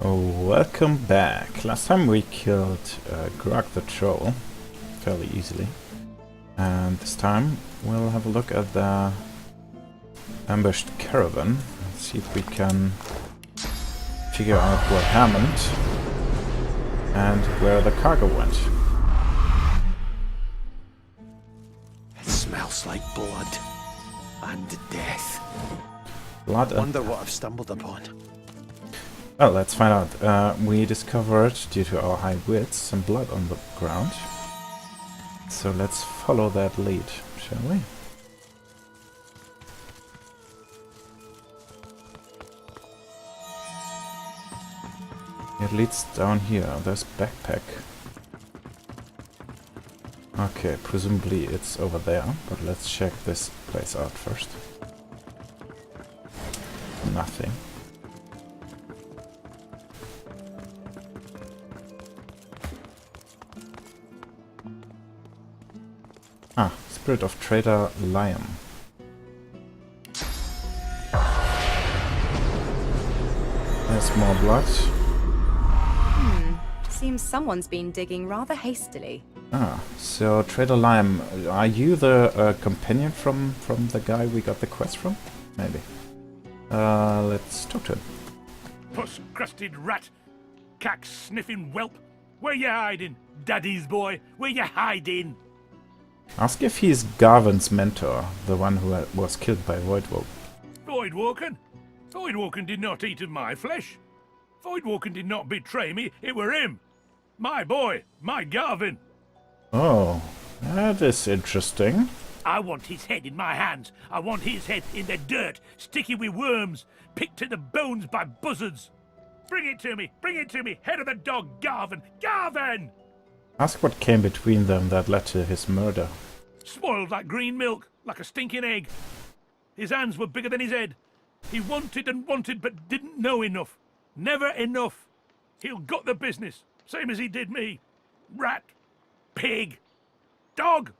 Oh, welcome back. Last time we killed Grog the Troll fairly easily. And this time we'll have a look at the ambushed caravan. Let's see if we can figure out what happened and where the cargo went. It smells like blood and death. Blood and Wonder what I've stumbled upon. well, let's find out. We discovered, due to our high wits, some blood on the ground. So let's follow that lead, shall we? It leads down here. There's a backpack. Okay, presumably it's over there, but let's check this place out first. Nothing. Ah, Spirit of Trader Liam. There's more blood. Seems someone's been digging rather hastily. Ah, so Trader Liam, are you the companion from the guy we got the quest from? Maybe. Let's talk to him. Puss-crusted rat! Cack-sniffing whelp! Where you hiding, daddy's boy? Where you hiding? Ask if he's Garvin's mentor, the one who was killed by Voidwalk. Voidwalken? Voidwalken did not eat of my flesh. Voidwalken did not betray me, it were him. My boy, my Garvin. Oh, that is interesting. I want his head in my hands. I want his head in the dirt, sticky with worms, picked to the bones by buzzards. Bring it to me, head of the dog, Garvin, Garvin! Ask what came between them that led to his murder. Spoiled like green milk, like a stinking egg. His hands were bigger than his head. He wanted and wanted, but didn't know enough. Never enough. He'll got the business, same as he did me. Rat, pig, dog.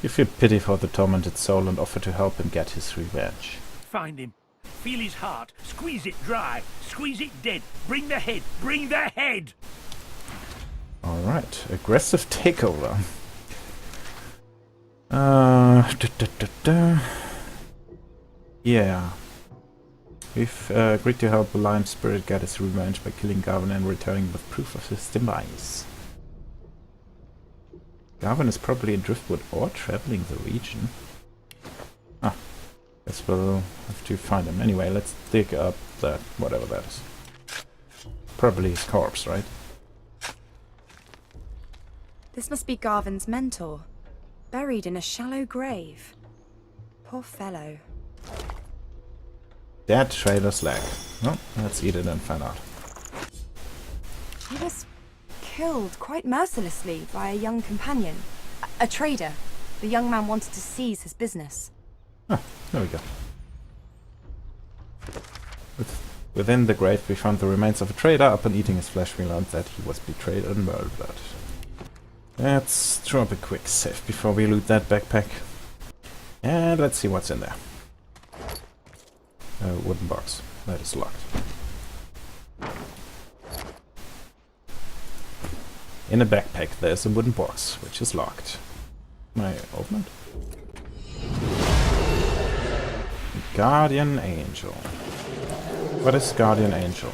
You feel pity for the tormented soul and offer to help him get his revenge. Find him. Feel his heart. Squeeze it dry. Squeeze it dead. Bring the head. Bring the head. Alright, aggressive takeover. Yeah. We've agreed to help the Lime Spirit get his revenge by killing Garvin and returning with proof of his demise. Garvin is probably in Driftwood or traveling the region. Ah, guess we'll have to find him. Anyway, let's dig up that, whatever that is. Probably his corpse, right? This must be Garvin's mentor, buried in a shallow grave. Poor fellow. Dead trader's leg. Well, let's eat it and find out. He was killed quite mercilessly by a young companion. A trader. The young man wanted to seize his business. Ah, there we go. Within the grave we found the remains of a trader. Upon eating his flesh we learned that he was betrayed and murdered. Let's drop a quick save before we loot that backpack. And let's see what's in there. A wooden box. That is locked. In a backpack there's a wooden box, which is locked. Can I open it? Guardian Angel. What is Guardian Angel?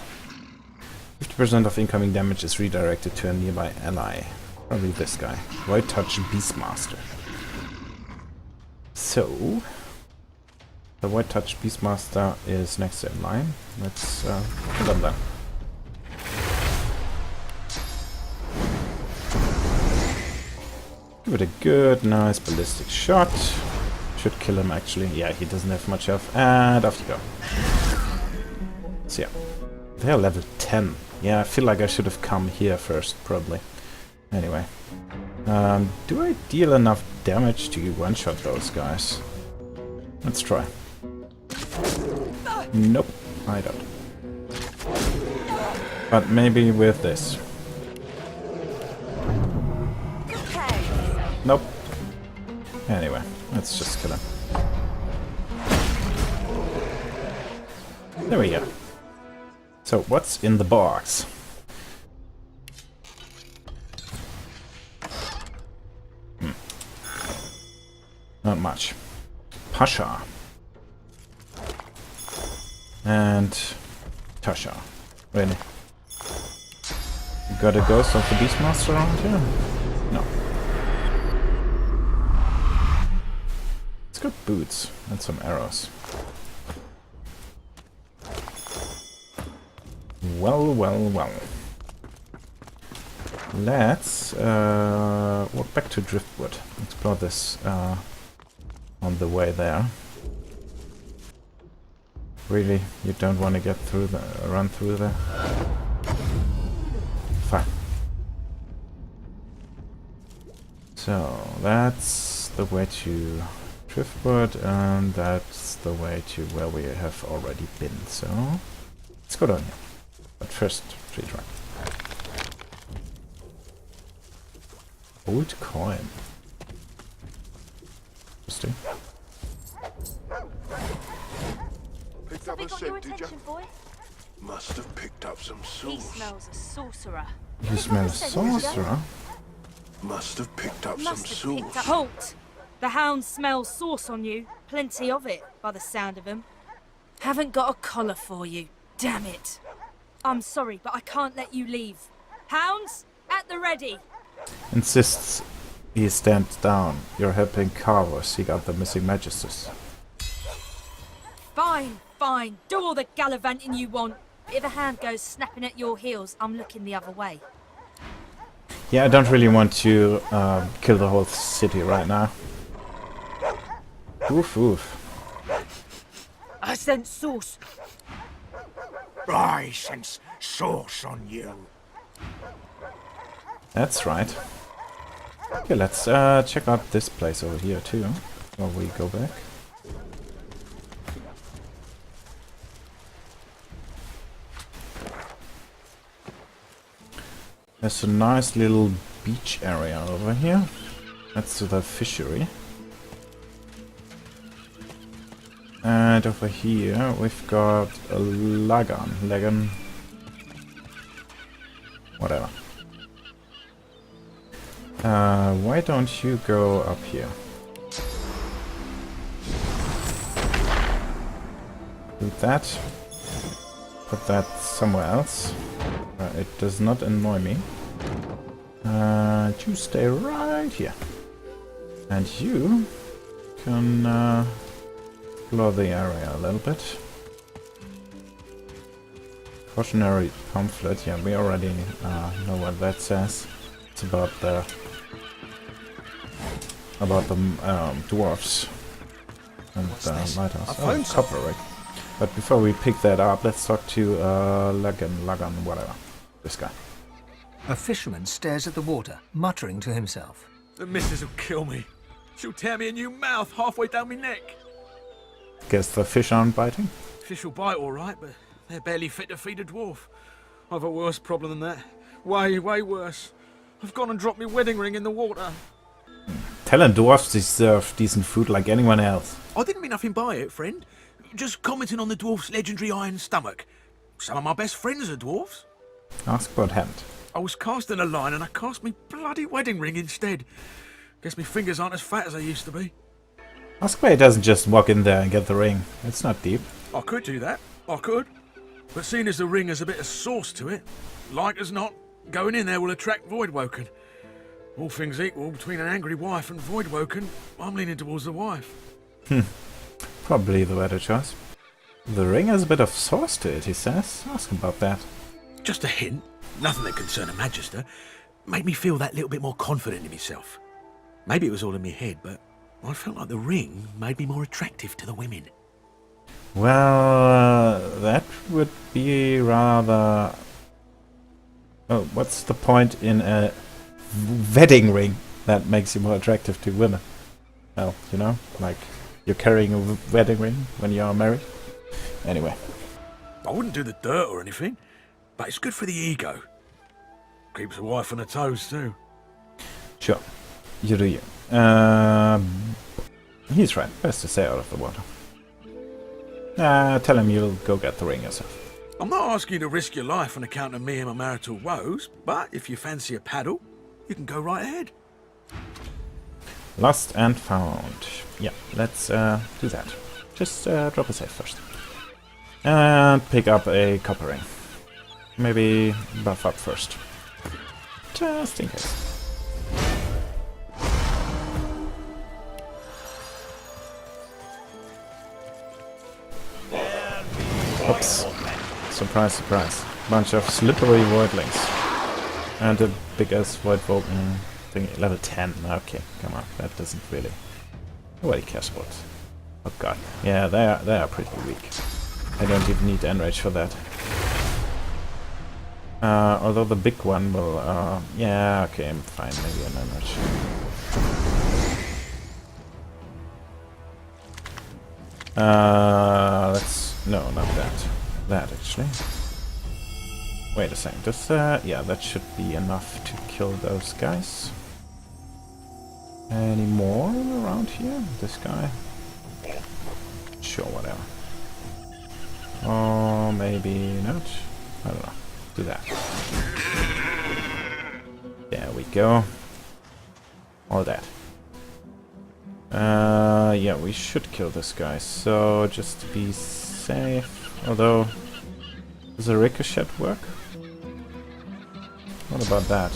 50% of incoming damage is redirected to a nearby ally. Probably this guy. White Touch Beastmaster. So, the White Touch Beastmaster is next in line. Let's kill him then. Give it a good, nice ballistic shot. Should kill him actually. Yeah, he doesn't have much health. And off you go. So yeah, they're level 10. Yeah, I feel like I should have come here first, probably. Anyway, do I deal enough damage to one-shot those guys? Let's try. Nope, I don't. But maybe with this. Nope. Anyway, let's just kill him. There we go. So, what's in the box? Not much. Pasha. And Tasha. Really? You got a ghost of the Beastmaster around here? No. It's got boots and some arrows. Well, well, well. Let's walk back to Driftwood. Explore this on the way there. Really, you don't want to get through the run through there? Fine. So that's the way to Driftwood, and that's the way to where we have already been. So let's go down here. But first, tree trunk. Old coin. Interesting. Picked up a scent, did you? boy? Must have picked up some He sauce. smells a sorcerer. You smell a sorcerer? Must have picked up some Must have picked sauce. up. Halt! The hound smells sauce on you. Plenty of it, by the sound of him. Haven't got a collar for you. Damn it. I'm sorry, but I can't let you leave. Hounds, at the ready. Insists he stands down. You're helping Carver seek out the missing magisters. Fine, fine. Do all the gallivanting you want. If a hound goes snapping at your heels, I'm looking the other way. Yeah, I don't really want to kill the whole city right now. Oof, oof. I sense sauce. I sense sauce on you. That's right. Okay, let's check out this place over here too, while we go back. There's a nice little beach area over here. That's the fishery. And over here we've got a lagan. Whatever. Why don't you go up here? Do that. Put that somewhere else. It does not annoy me. You stay right here. And you can explore the area a little bit. Cautionary pamphlet. Yeah, we already know what that says. It's about the dwarfs and the lighthouse. Oh, copper rig. But before we pick that up, let's talk to Lagan, whatever. This guy. A fisherman stares at the water, muttering to himself. The missus will kill me. She'll tear me a new mouth halfway down my neck. Guess the fish aren't biting? Fish will bite all right, but they're barely fit to feed a dwarf. I've a worse problem than that. Way, way worse. I've gone and dropped my wedding ring in the water. Talon dwarfs deserve decent food like anyone else. I didn't mean nothing by it, friend. Just commenting on the dwarf's legendary iron stomach. Some of my best friends are dwarfs. Ask about hand. I was casting a line and I cast me bloody wedding ring instead. Guess my fingers aren't as fat as they used to be. Ask why he doesn't just walk in there and get the ring. It's not deep. I could do that. I could. But seeing as the ring has a bit of sauce to it, like as not, going in there will attract Voidwoken. All things equal, between an angry wife and Voidwoken, I'm leaning towards the wife. Probably the better choice. The ring has a bit of sauce to it, he says. Ask him about that. Just a hint, nothing that concerned a magister, made me feel that little bit more confident in myself. Maybe it was all in my head, but I felt like the ring made me more attractive to the women. Well, that would be rather... Oh, what's the point in a wedding ring that makes you more attractive to women? Well, you know, like you're carrying a wedding ring when you are married. Anyway. I wouldn't do the dirt or anything, but it's good for the ego. Keeps the wife on her toes too. Sure. You do you. He's right. Best to stay out of the water. Tell him you'll go get the ring yourself. I'm not asking you to risk your life on account of me and my marital woes, but if you fancy a paddle, you can go right ahead. Lost and found. Yeah, let's do that. Just drop a save first. And pick up a copper ring. Maybe buff up first. Just in case. Oops. Surprise, surprise. Bunch of slippery voidlings. And a big ass void Vulcan thing. Level 10. Okay, come on. That doesn't really... Nobody cares about. Oh god. Yeah, they are pretty weak. I don't even need enrage for that. Although the big one will... yeah, okay, I'm fine. Maybe an enrage. Let's... No, not that. That, actually. Wait a second. Does yeah, that should be enough to kill those guys. Any more around here? This guy? Sure, whatever. Or maybe not. I don't know. Do that. There we go. All that. Yeah, we should kill this guy. So just to be safe. Although, does a ricochet work? What about that?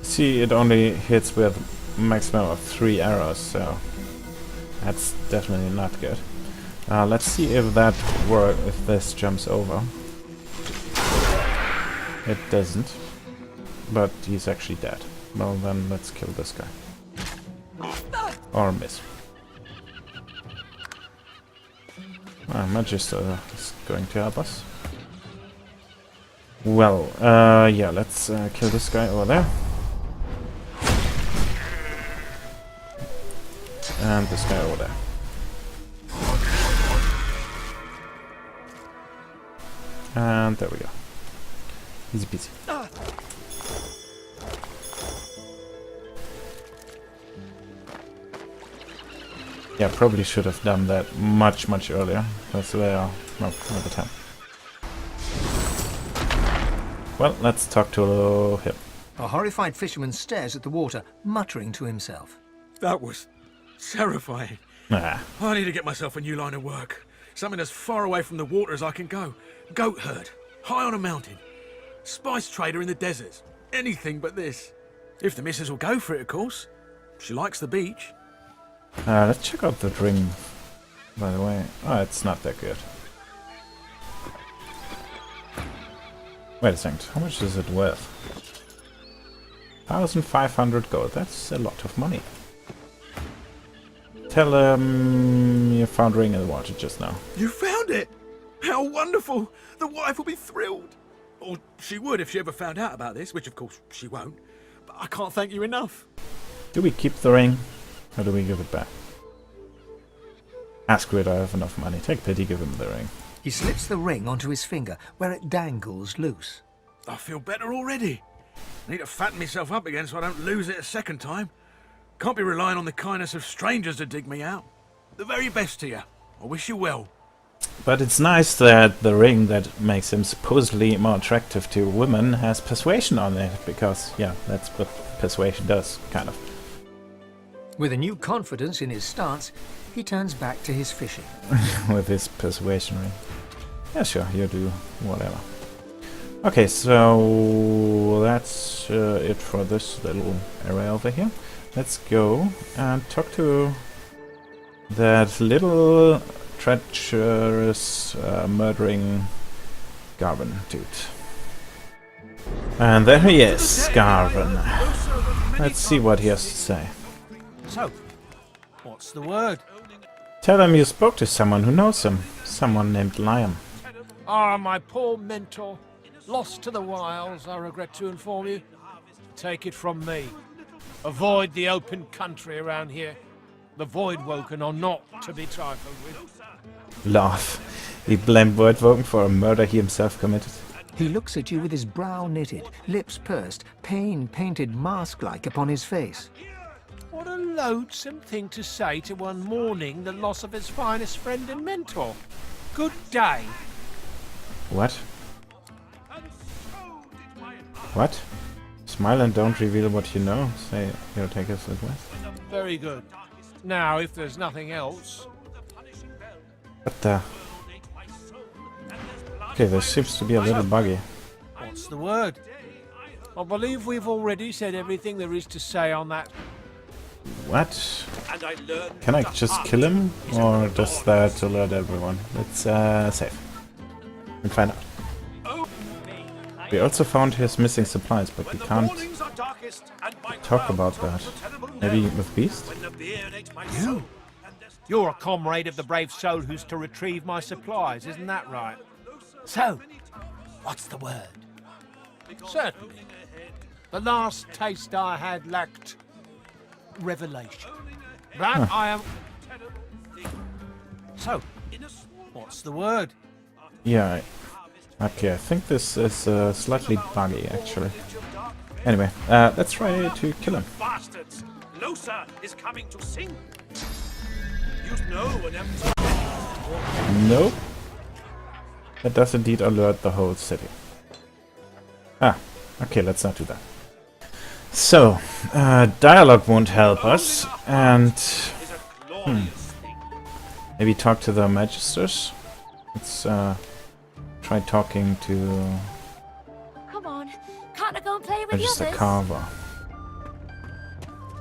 See, it only hits with maximum of 3 arrows, so that's definitely not good. Let's see if that works, if this jumps over. It doesn't, but he's actually dead. Well, then let's kill this guy. Or miss. Magister is going to help us. Well, yeah, let's kill this guy over there. And this guy over there. And there we go. Easy peasy. Yeah, probably should have done that much earlier. That's where... No, not the time. Well, let's talk to him. A horrified fisherman stares at the water, muttering to himself. That was terrifying. Ah. I need to get myself a new line of work. Something as far away from the water as I can go. Goat herd, high on a mountain. Spice trader in the deserts. Anything but this. If the missus will go for it, of course. She likes the beach. Let's check out the ring, by the way. Oh, it's not that good. Wait a second, how much is it worth? 1,500 gold, that's a lot of money. Tell him you found ring in the water just now. You found it! How wonderful! The wife will be thrilled. Or she would if she ever found out about this, which of course she won't. But I can't thank you enough. Do we keep the ring? Or do we give it back? Ask Rid, I have enough money. Take pity, give him the ring. He slips the ring onto his finger, where it dangles loose. I feel better already. Need to fatten myself up again so I don't lose it a second time. Can't be relying on the kindness of strangers to dig me out. The very best to you. I wish you well. But it's nice that the ring that makes him supposedly more attractive to women has persuasion on it, because, yeah, that's what persuasion does, kind of. With a new confidence in his stance, he turns back to his fishing. With his persuasion ring. Yeah, sure, you do whatever. Okay, so that's it for this little area over here. Let's go and talk to that little treacherous, murdering Garvin dude. And there he is, Garvin. Let's see what he has to say. So, what's the word? Tell him you spoke to someone who knows him. Someone named Liam. Ah, my poor mentor. Lost to the wilds, I regret to inform you. Take it from me. Avoid the open country around here. The Voidwoken are not to be trifled with. Laugh. He blamed Voidwoken for a murder he himself committed. He looks at you with his brow knitted, lips pursed, pain painted mask-like upon his face. What a loathsome thing to say to one mourning the loss of his finest friend and mentor. Good day. What? What? Smile and don't reveal what you know. Say your taker's advice. Very good. Now, if there's nothing else... What the? Okay, this seems to be a little buggy. What's the word? I believe we've already said everything there is to say on that. What? Can I just kill him? Or does that alert everyone? Let's save. And find out. We also found his missing supplies, but we can't talk about that. Maybe with Beast? You? You're a comrade of the brave soul who's to retrieve my supplies, isn't that right? So, what's the word? Certainly. The last taste I had lacked revelation. But I am... So, what's the word? Yeah, okay, I think this is slightly buggy, actually. Anyway, let's try to kill him. Bastards! Lohse is coming to sing. You know an empty... Nope. That does indeed alert the whole city. Ah, okay, let's not do that. So, dialogue won't help us, and... maybe talk to the Magisters? Let's try talking to... Come on, can't I go and play with the Magister others? Carver.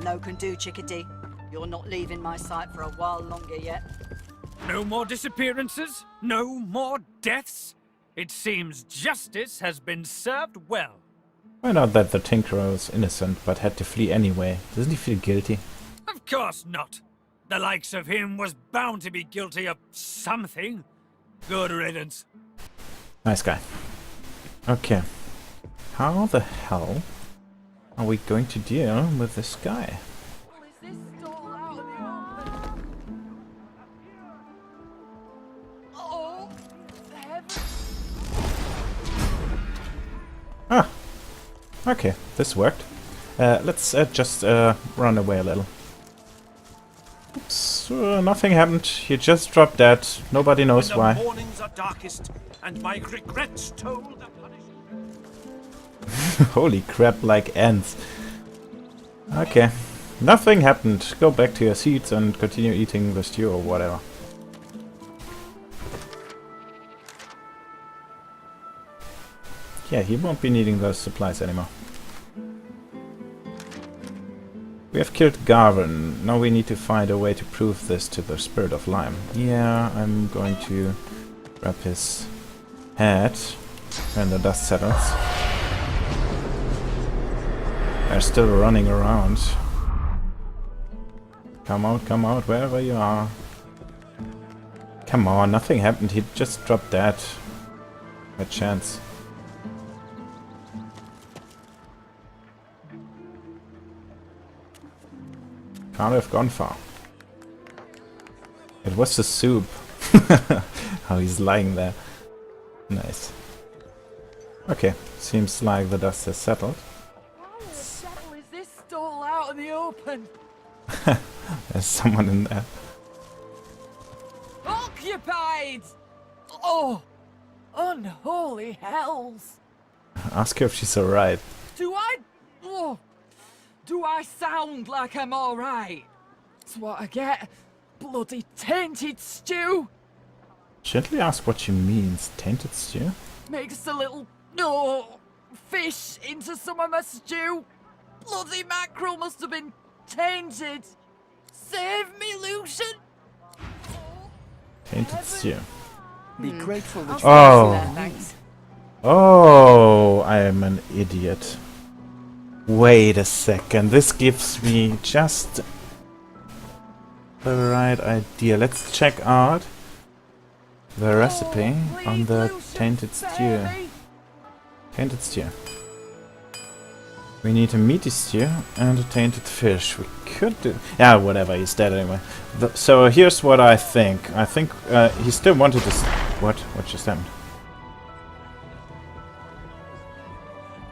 No can do, Chickadee. You're not leaving my sight for a while longer yet. No more disappearances? No more deaths? It seems justice has been served well. Find out that the Tinkerer was innocent, but had to flee anyway. Doesn't he feel guilty? Of course not. The likes of him was bound to be guilty of something. Good riddance. Nice guy. Okay. How the hell are we going to deal with this guy? Ah, okay, this worked. Let's just run away a little. Oops, nothing happened. He just dropped dead. Nobody knows When why. the mornings are darkest, and my regrets told the punishment. Holy crap, like ants. Okay, nothing happened. Go back to your seats and continue eating the stew or whatever. Yeah, he won't be needing those supplies anymore. We have killed Garvin. Now we need to find a way to prove this to the Spirit of Lime. Yeah, I'm going to grab his head when the dust settles. They're still running around. Come out, wherever you are. Come on, nothing happened. He just dropped dead. By chance. Can't have gone far. It was the soup. How he's lying there. Nice. Okay, seems like the dust has settled. Why the devil is this stall out in the open? There's someone in there. Occupied! Oh, unholy hells! Ask her if she's alright. Do I sound like I'm alright? That's what I get. Bloody tainted stew! Gently ask what she means. Tainted stew? Makes a little fish into some of my stew. Bloody mackerel must have been tainted. Save me, Lucian! Tainted stew. Be grateful that Oh. Oh, I am an idiot. Wait a second. This gives me just the right idea. Let's check out the recipe on the tainted stew. Tainted stew. We need a meaty stew and a tainted fish. We could do... Yeah, whatever. He's dead anyway. So here's what I think. I think he still wanted to... What? What just happened?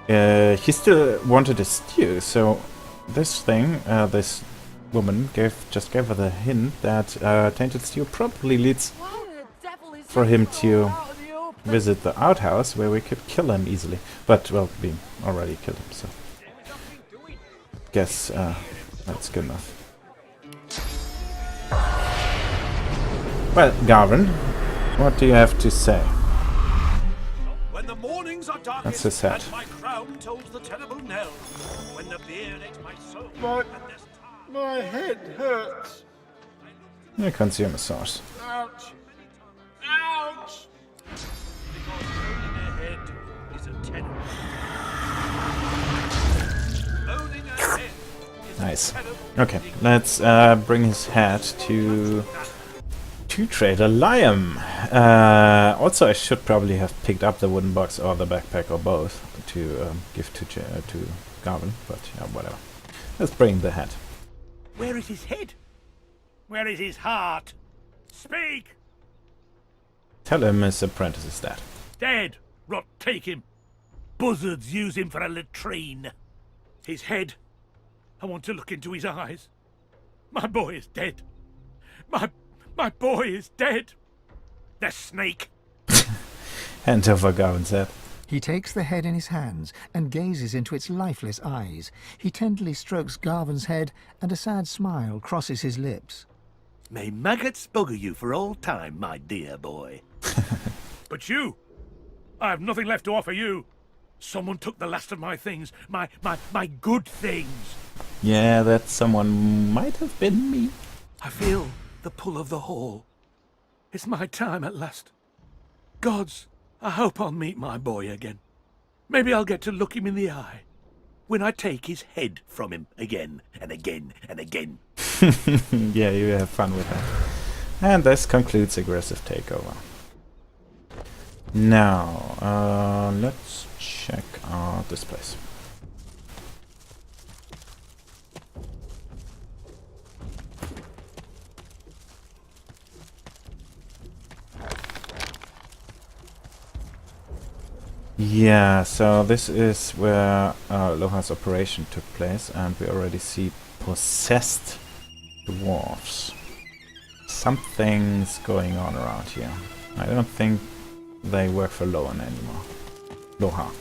He still wanted a stew, so this thing, this woman just gave her the hint that tainted stew probably leads Why the devil is for he him so to out in the open? visit the outhouse where we could kill him easily. But, well, we already killed him, so... Guess that's good enough. Well, Garvin, what do you have to say? When the mornings are darkest, That's his hat. and my crown tolls the terrible knell. When the beard ate my soul, My- and there's time. My head hurts. You consume a source. Ouch. Ouch. Because owning a head is a terrible. Owning a head is Nice. a terrible. Okay, let's bring his head to Trader Liam. Also, I should probably have picked up the wooden box or the backpack or both to give to Garvin, but yeah, whatever. Let's bring the head. Where is his head? Where is his heart? Speak! Tell him his apprentice is dead. Dead! Rot, take him! Buzzards use him for a latrine. His head. I want to look into his eyes. My boy is dead. My boy is dead. The snake. Hand over Garvin's head. He takes the head in his hands and gazes into its lifeless eyes. He tenderly strokes Garvin's head, and a sad smile crosses his lips. May maggots bugger you for all time, my dear boy. But you! I have nothing left to offer you. Someone took the last of my things. My good things. Yeah, that someone might have been me. I feel the pull of the hall. It's my time at last. Gods, I hope I'll meet my boy again. Maybe I'll get to look him in the eye when I take his head from him again and again and again. Yeah, you have fun with that. And this concludes Aggressive Takeover. Now, let's check out this place. Yeah, so this is where Lohse's operation took place, and we already see possessed dwarves. Something's going on around here. I don't think they work for Lohse anymore. Lohse.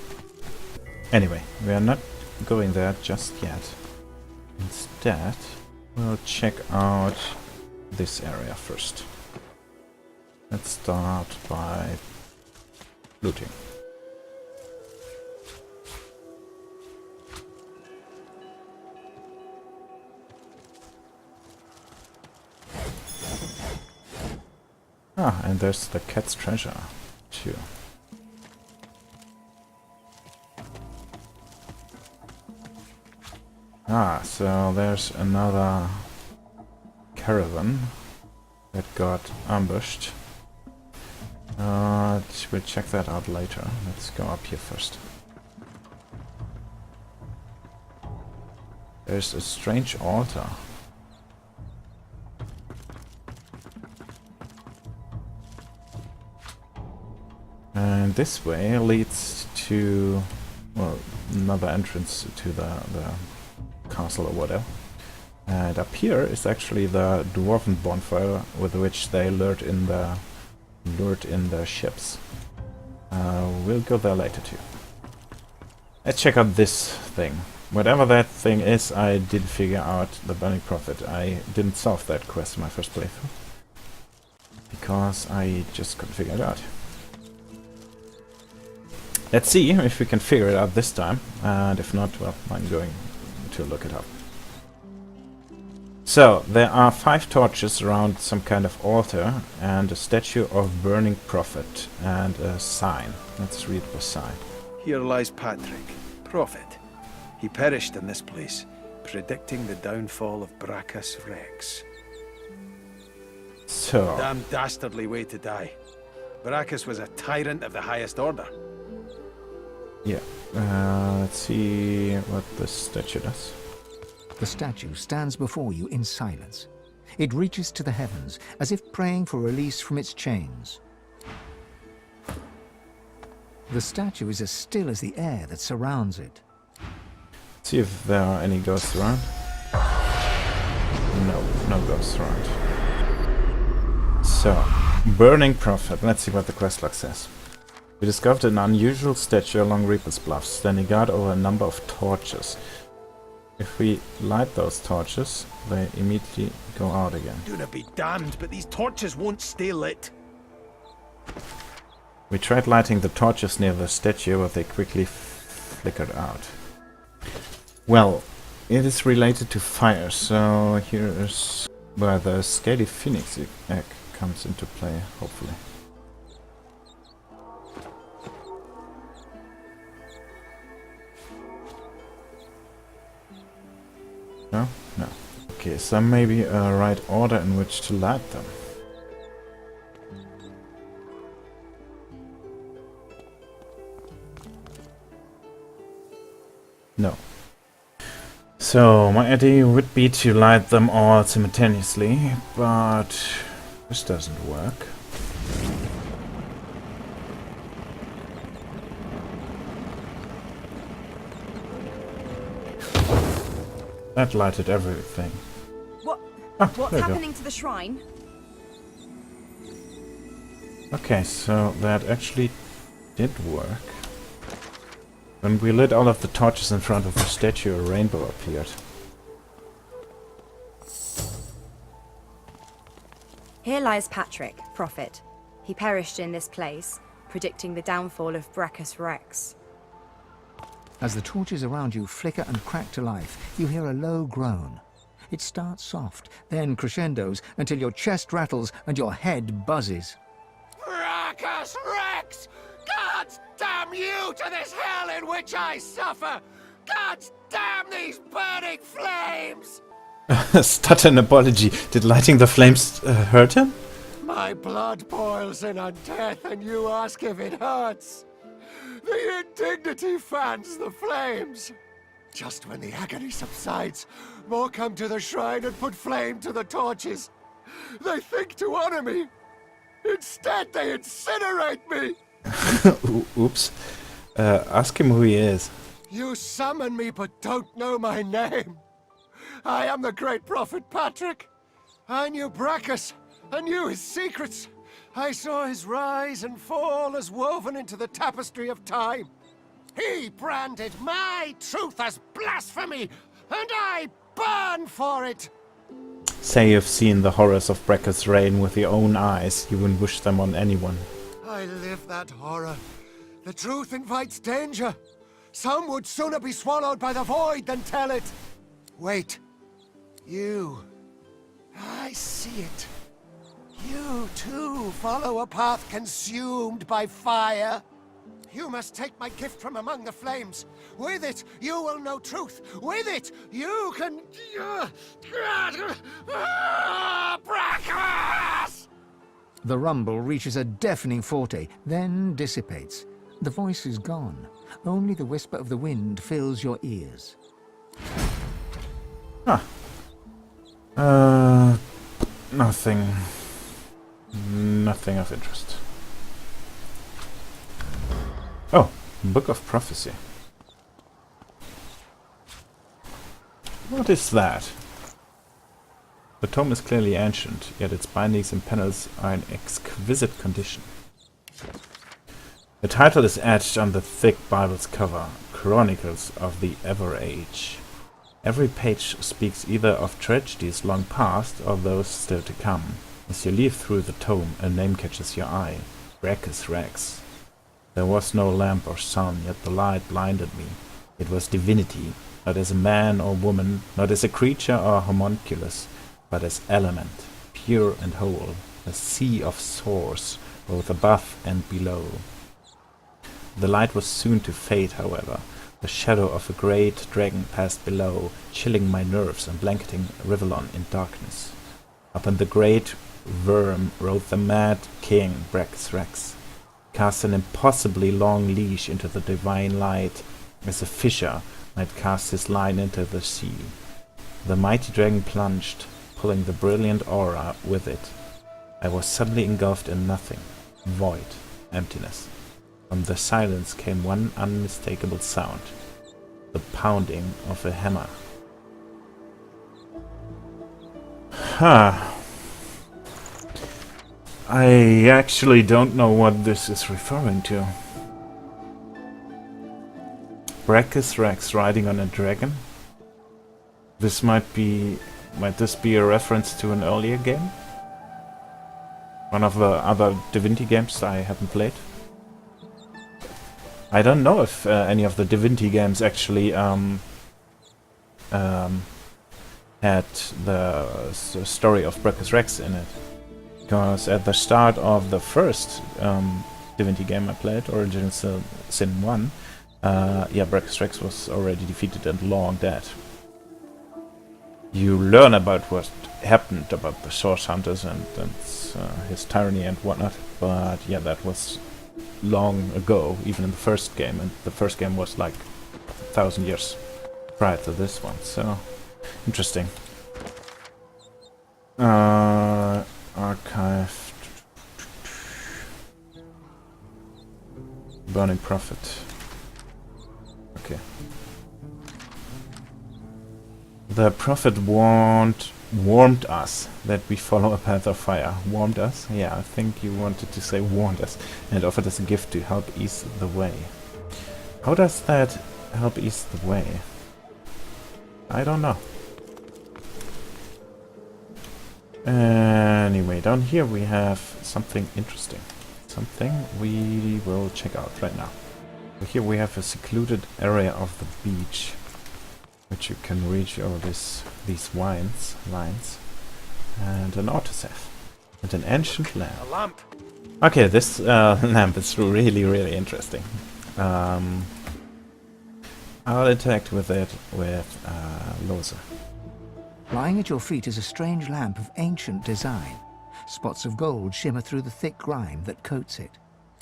Anyway, we are not going there just yet. Instead, we'll check out this area first. Let's start by looting. Ah, and there's the cat's treasure, too. Ah, so there's another caravan that got ambushed. We'll check that out later. Let's go up here first. There's a strange altar. And this way leads to, well, another entrance to the castle or whatever. And up here is actually the dwarven bonfire with which they lured in the ships. We'll go there later too. Let's check out this thing. Whatever that thing is, I did figure out the Burning Prophet. I didn't solve that quest in my first playthrough, because I just couldn't figure it out. Let's see if we can figure it out this time, and if not, well, I'm going to look it up. So, there are 5 torches around some kind of altar, and a statue of Burning Prophet, and a sign. Let's read the sign. Here lies Patrick, prophet. He perished in this place, predicting the downfall of Brachus Rex. So, Damn dastardly way to die. Brachus was a tyrant of the highest order. yeah. Let's see what the statue does. The statue stands before you in silence. It reaches to the heavens, as if praying for release from its chains. The statue is as still as the air that surrounds it. See if there are any ghosts around. no ghosts around. So, Burning Prophet. Let's see what the questlog says. We discovered an unusual statue along Reaper's Bluff, standing guard over a number of torches. If we light those torches, they immediately go out again. Gonna be damned, but these torches won't stay lit. We tried lighting the torches near the statue, but they quickly flickered out. Well, it is related to fire, so here is where the Scaly Phoenix egg comes into play, hopefully. No? No. Okay, so maybe a right order in which to light them. No. So, my idea would be to light them all simultaneously, but this doesn't work. That lighted everything. What's happening to the shrine? Okay, so that actually did work. When we lit all of the torches in front of the statue, a rainbow appeared. Here lies Patrick, prophet. He perished in this place, predicting the downfall of Brachus Rex. As the torches around you flicker and crack to life, you hear a low groan. It starts soft, then crescendos until your chest rattles and your head buzzes. Brachus Rex! God damn you to this hell in which I suffer! God damn these burning flames! Stutter an apology. Did lighting the flames hurt him? My blood boils in on death and you ask if it hurts. The indignity fans the flames. Just when the agony subsides, more come to the shrine and put flame to the torches. They think to honor me. Instead, they incinerate me. Oops. Ask him who he is. You summon me but don't know my name. I am the great prophet Patrick. I knew Brachus. I knew his secrets. I saw his rise and fall as woven into the tapestry of time. He branded my truth as blasphemy, and I burn for it. Say you've seen the horrors of Brachus' reign with your own eyes. You wouldn't wish them on anyone. I live that horror. The truth invites danger. Some would sooner be swallowed by the void than tell it. Wait. You. I see it. You, too, follow a path consumed by fire. You must take my gift from among the flames. With it, you will know truth. With it, you can... Brachus! The rumble reaches a deafening forte, then dissipates. The voice is gone. Only the whisper of the wind fills your ears. Nothing. Nothing of interest. Oh, Book of Prophecy. What is that? The tome is clearly ancient, yet its bindings and panels are in exquisite condition. The title is etched on the thick Bible's cover, Chronicles of the Ever Age. Every page speaks either of tragedies long past or those still to come. As you leaf through the tome, a name catches your eye, Brachus Rex. There was no lamp or sun, yet the light blinded me. It was divinity, not as a man or woman, not as a creature or homunculus, but as element, pure and whole, a sea of source, both above and below. The light was soon to fade, however. The shadow of a great dragon passed below, chilling my nerves and blanketing Rivellon in darkness. Upon the great worm rode the mad king Brachus Rex, cast an impossibly long leash into the divine light, as a fisher might cast his line into the sea. The mighty dragon plunged, pulling the brilliant aura with it. I was suddenly engulfed in nothing, void, emptiness. From the silence came one unmistakable sound, the pounding of a hammer. Huh. I actually don't know what this is referring to. Brachus Rex riding on a dragon? This might this be a reference to an earlier game? One of the other Divinity games I haven't played? I don't know if any of the Divinity games actually had the story of Brachus Rex in it. Because at the start of the first Divinity game I played, Origin Sin 1, yeah, Brachus Rex was already defeated and long dead. You learn about what happened about the Source Hunters and his tyranny and whatnot, but yeah, that was long ago, even in the first game, and the first game was like 1,000 years prior to this one, so interesting. Archive. Burning Prophet. Okay. The Prophet warned us that we follow a path of fire. Warned us? Yeah, I think you wanted to say warned us. And offered us a gift to help ease the way. How does that help ease the way? I don't know. Anyway, down here we have something interesting. Something we will check out right now. So here we have a secluded area of the beach, which you can reach over these lines, and an autosave, and an ancient lamp. A lamp. Okay, this lamp is really interesting. I'll interact with it with Lohse. Lying at your feet is a strange lamp of ancient design. Spots of gold shimmer through the thick grime that coats it.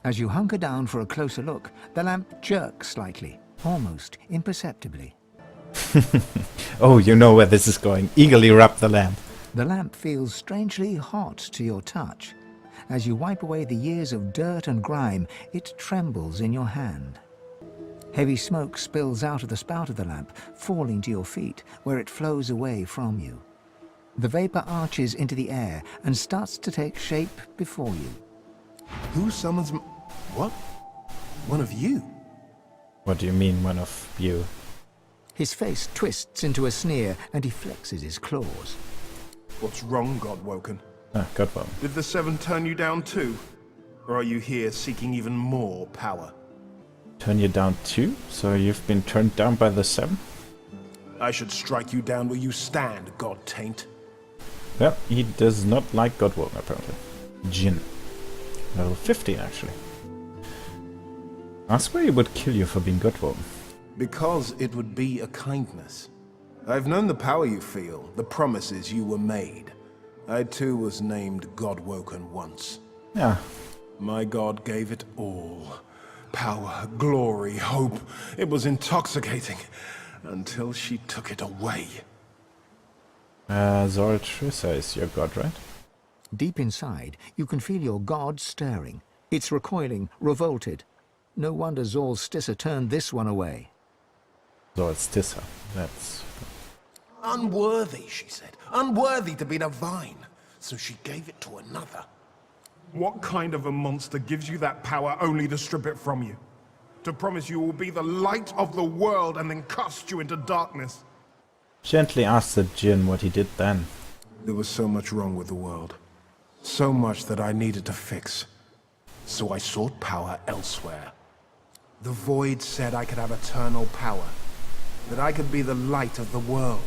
As you hunker down for a closer look, the lamp jerks slightly, almost imperceptibly. Oh, you know where this is going. Eagerly rub the lamp. The lamp feels strangely hot to your touch. As you wipe away the years of dirt and grime, it trembles in your hand. Heavy smoke spills out of the spout of the lamp, falling to your feet, where it flows away from you. The vapor arches into the air and starts to take shape before you. Who summons what? One of you? What do you mean, one of you? His face twists into a sneer, and he flexes his claws. What's wrong, Godwoken? Ah, Godwoken. Did the Seven turn you down too? Or are you here seeking even more power? Turn you down too? So you've been turned down by the Seven? I should strike you down where you stand, God Taint. Well, he does not like Godwoken, apparently. Jinn. Level 15, actually. I swear he would kill you for being Godwoken. Because it would be a kindness. I've known the power you feel, the promises you were made. I too was named Godwoken once. Yeah. My god gave it all. Power, glory, hope. It was intoxicating. Until she took it away. Zarathustra is your god, right? Deep inside, you can feel your god stirring. It's recoiling, revolted. No wonder Zarathustra turned this one away. Zarathustra, that's... Unworthy, she said. Unworthy to be divine. So she gave it to another. What kind of a monster gives you that power only to strip it from you? To promise you will be the light of the world and then cast you into darkness? Gently ask the Jinn what he did then. There was so much wrong with the world. So much that I needed to fix. So I sought power elsewhere. The Void said I could have eternal power. That I could be the light of the world.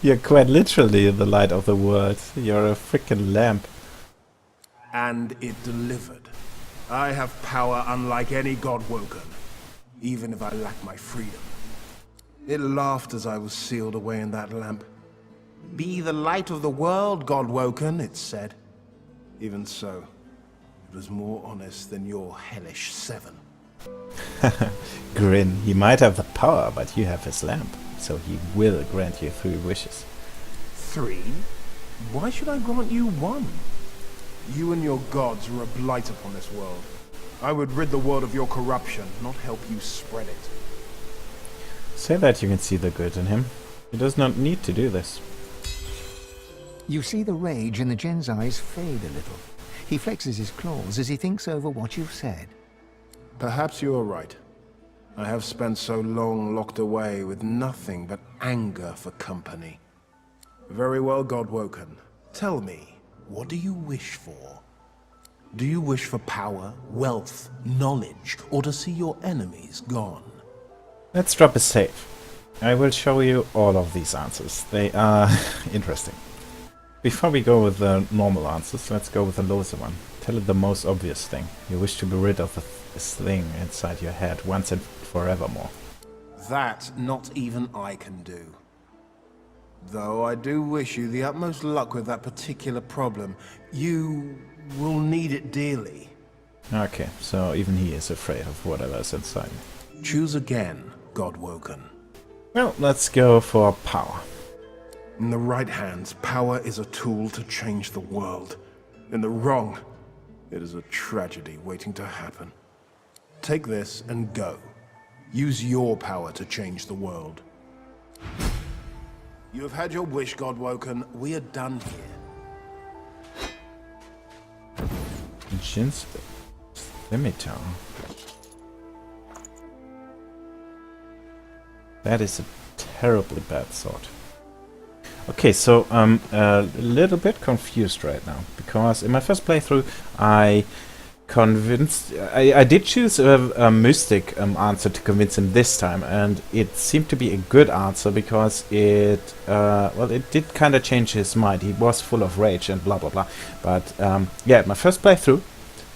You're quite literally the light of the world. You're a freaking lamp. And it delivered. I have power unlike any Godwoken, even if I lack my freedom. It laughed as I was sealed away in that lamp. Be the light of the world, Godwoken, it said. Even so, it was more honest than your hellish Seven. Grin. He might have the power, but you have his lamp, so he will grant you 3 wishes. 3? Why should I grant you 1? You and your gods are a blight upon this world. I would rid the world of your corruption, not help you spread it. Say that you can see the good in him. He does not need to do this. You see the rage in the Jinn's eyes fade a little. He flexes his claws as he thinks over what you've said. Perhaps you are right. I have spent so long locked away with nothing but anger for company. Very well, Godwoken. Tell me, what do you wish for? Do you wish for power, wealth, knowledge, or to see your enemies gone? Let's drop a save. I will show you all of these answers. They are interesting. Before we go with the normal answers, let's go with the Lohse one. Tell it the most obvious thing. You wish to be rid of this thing inside your head once and forevermore. That not even I can do. Though I do wish you the utmost luck with that particular problem. You will need it dearly. Okay, so even he is afraid of whatever's inside me. Choose again, Godwoken. Well, let's go for power. In the right hands, power is a tool to change the world. In the wrong, it is a tragedy waiting to happen. Take this and go. Use your power to change the world. You have had your wish, Godwoken. We are done here. Jin's scimitar. That is a terribly bad sword. Okay, so I'm a little bit confused right now, because in my first playthrough I did choose a mystic answer to convince him this time, and it seemed to be a good answer because it well, it did kind of change his mind. He was full of rage and blah blah blah, but yeah, my first playthrough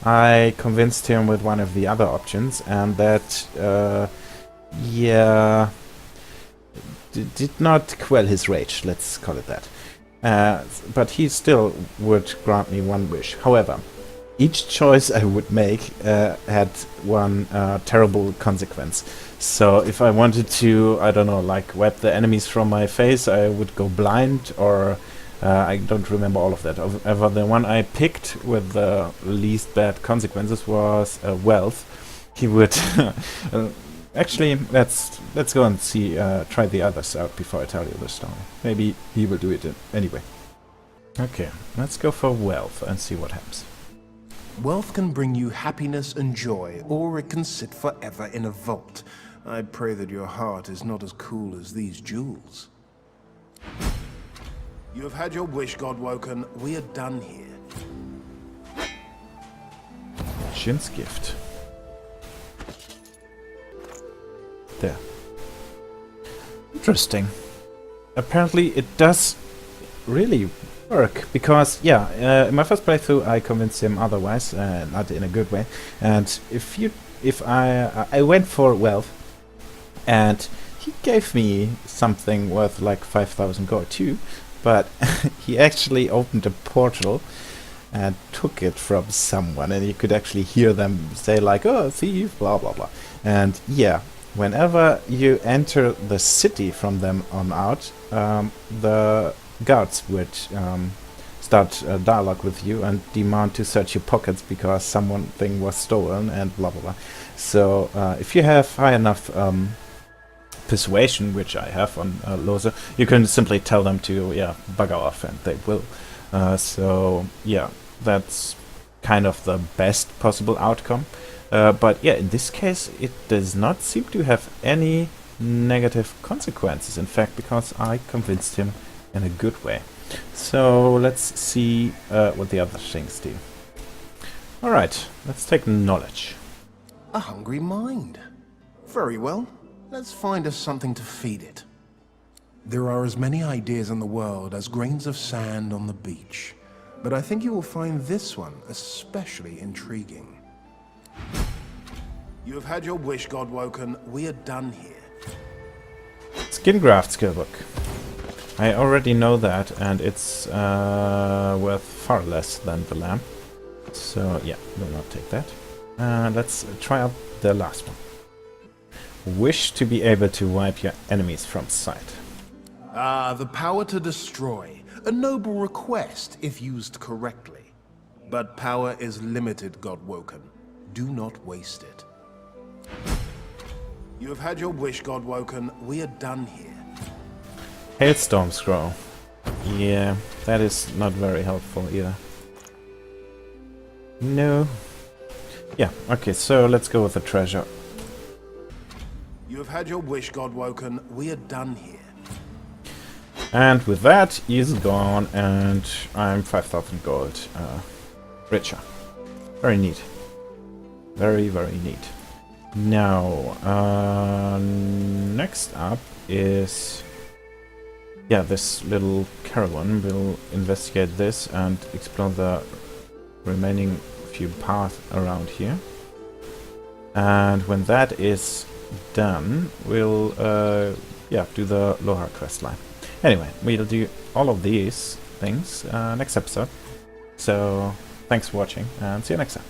I convinced him with one of the other options, and that yeah, did not quell his rage, let's call it that. But he still would grant me one wish. However, each choice I would make had one terrible consequence. So if I wanted to, I don't know, like wipe the enemies from my face, I would go blind, or I don't remember all of that. However, the one I picked with the least bad consequences was wealth. He would actually, let's go and see, try the others out before I tell you the story. Maybe he will do it anyway. Okay, let's go for wealth and see what happens. Wealth can bring you happiness and joy, or it can sit forever in a vault. I pray that your heart is not as cool as these jewels. You have had your wish, Godwoken. We are done here. Jin's gift. There. Interesting. Apparently it does really work, because yeah, in my first playthrough I convinced him otherwise, not in a good way. And if I went for wealth, and he gave me something worth like 5,000 gold too, but he actually opened a portal and took it from someone, and you could actually hear them say like, "Oh, thief," blah blah blah. And yeah, whenever you enter the city from them on out, the guards would start a dialogue with you and demand to search your pockets because something was stolen and blah blah blah. So if you have high enough persuasion, which I have on Lohse, you can simply tell them to bugger off, and they will. So yeah, that's kind of the best possible outcome. But yeah, in this case it does not seem to have any negative consequences, in fact, because I convinced him in a good way. So let's see what the other things do. Alright, let's take knowledge. A hungry mind. Very well. Let's find us something to feed it. There are as many ideas in the world as grains of sand on the beach, but I think you will find this one especially intriguing. You have had your wish, Godwoken. We are done here. Skingraft skillbook. I already know that, and it's worth far less than the lamp. So yeah, will not take that. Let's try out the last one. Wish to be able to wipe your enemies from sight. Ah, the power to destroy. A noble request if used correctly. But power is limited, Godwoken. Do not waste it. You have had your wish, Godwoken. We are done here. Hailstorm scroll. Yeah, that is not very helpful either. No. Yeah, okay, so let's go with the treasure. You have had your wish, Godwoken. We are done here. And with that, he's gone, and I'm 5,000 gold richer. Very neat. Very, very neat. Now, next up is... yeah, this little caravan. We'll investigate this and explore the remaining few paths around here. And when that is done, we'll yeah, do the Lohse questline. Anyway, we'll do all of these things next episode. So, thanks for watching, and see you next time.